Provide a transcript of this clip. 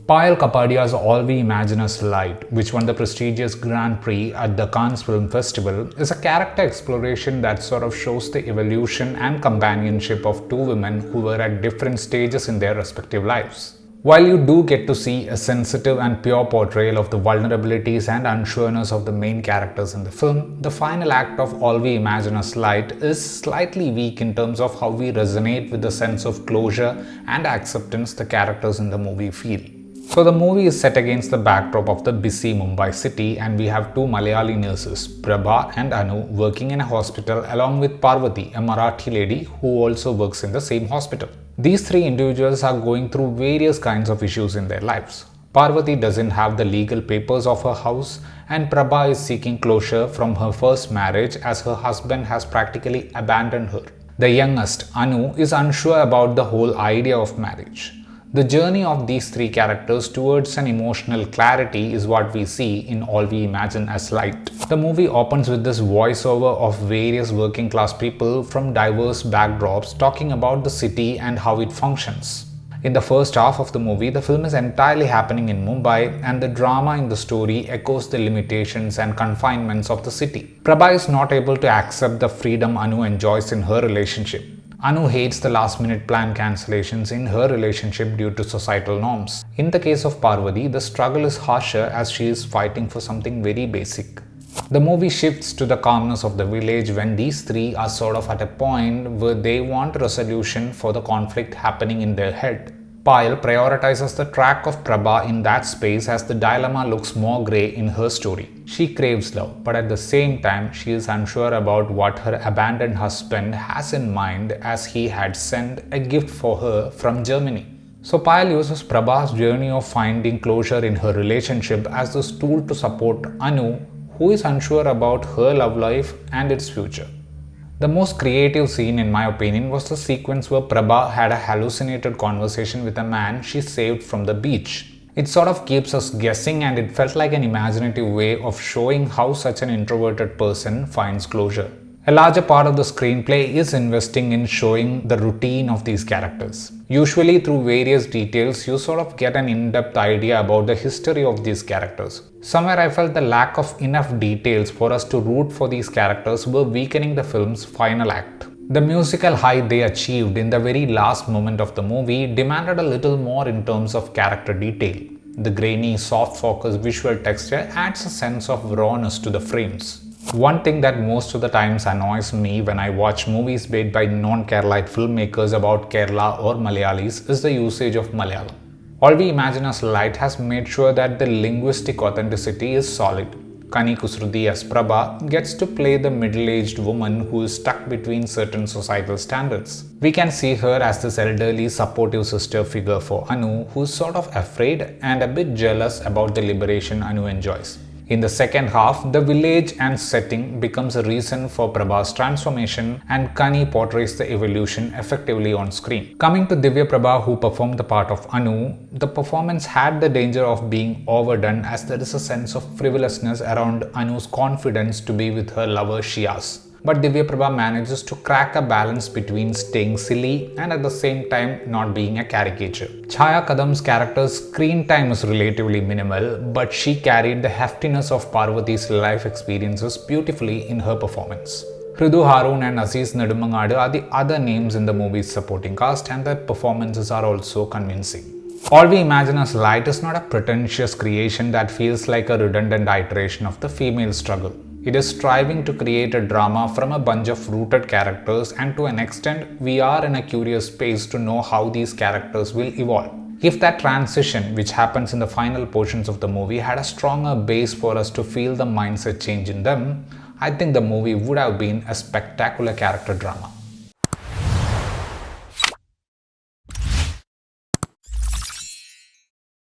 Payal Kapadia's All We Imagine Is Light, which won the prestigious Grand Prix at the Cannes Film Festival, is a character exploration that sort of shows the evolution and companionship of two women who were at different stages in their respective lives. While you do get to see a sensitive and pure portrayal of the vulnerabilities and unsureness of the main characters in the film, the final act of All We Imagine Is Light is slightly weak in terms of how we resonate with the sense of closure and acceptance the characters in the movie feel. So the movie is set against the backdrop of the busy Mumbai city, and we have two Malayali nurses, Prabha and Anu, working in a hospital along with Parvati, a Marathi lady who also works in the same hospital. These three individuals are going through various kinds of issues in their lives. Parvati doesn't have the legal papers of her house, and Prabha is seeking closure from her first marriage as her husband has practically abandoned her. The youngest, Anu, is unsure about the whole idea of marriage. The journey of these three characters towards an emotional clarity is what we see in All We Imagine As Light. The movie opens with this voiceover of various working class people from diverse backdrops talking about the city and how it functions. In the first half of the movie, the film is entirely happening in Mumbai, and the drama in the story echoes the limitations and confinements of the city. Prabha is not able to accept the freedom Anu enjoys in her relationship. Anu hates the last-minute plan cancellations in her relationship due to societal norms. In the case of Parvati, the struggle is harsher as she is fighting for something very basic. The movie shifts to the calmness of the village when these three are sort of at a point where they want resolution for the conflict happening in their head. Payal prioritizes the track of Prabha in that space as the dilemma looks more grey in her story. She craves love, but at the same time she is unsure about what her abandoned husband has in mind, as he had sent a gift for her from Germany. So Payal uses Prabha's journey of finding closure in her relationship as this tool to support Anu, who is unsure about her love life and its future. The most creative scene, in my opinion, was the sequence where Prabha had a hallucinated conversation with a man she saved from the beach. It sort of keeps us guessing, and it felt like an imaginative way of showing how such an introverted person finds closure. A larger part of the screenplay is investing in showing the routine of these characters. Usually through various details, you sort of get an in-depth idea about the history of these characters. Somewhere I felt the lack of enough details for us to root for these characters were weakening the film's final act. The musical high they achieved in the very last moment of the movie demanded a little more in terms of character detail. The grainy, soft focus visual texture adds a sense of rawness to the frames. One thing that most of the times annoys me when I watch movies made by non-Keralite filmmakers about Kerala or Malayalis is the usage of Malayalam. All We Imagine As Light has made sure that the linguistic authenticity is solid. Kani Kusruti as Prabha gets to play the middle-aged woman who is stuck between certain societal standards. We can see her as this elderly, supportive sister figure for Anu, who is sort of afraid and a bit jealous about the liberation Anu enjoys. In the second half, the village and setting becomes a reason for Prabha's transformation, and Kani portrays the evolution effectively on screen. Coming to Divya Prabha, who performed the part of Anu, the performance had the danger of being overdone, as there is a sense of frivolousness around Anu's confidence to be with her lover Shias. But Divya Prabha manages to crack a balance between staying silly and at the same time not being a caricature. Chhaya Kadam's character's screen time is relatively minimal, but she carried the heftiness of Parvati's life experiences beautifully in her performance. Hridhu, Haroon and Azees Nedumangad are the other names in the movie's supporting cast, and their performances are also convincing. All We Imagine As Light is not a pretentious creation that feels like a redundant iteration of the female struggle. It is striving to create a drama from a bunch of rooted characters, and to an extent, we are in a curious space to know how these characters will evolve. If that transition, which happens in the final portions of the movie, had a stronger base for us to feel the mindset change in them, I think the movie would have been a spectacular character drama.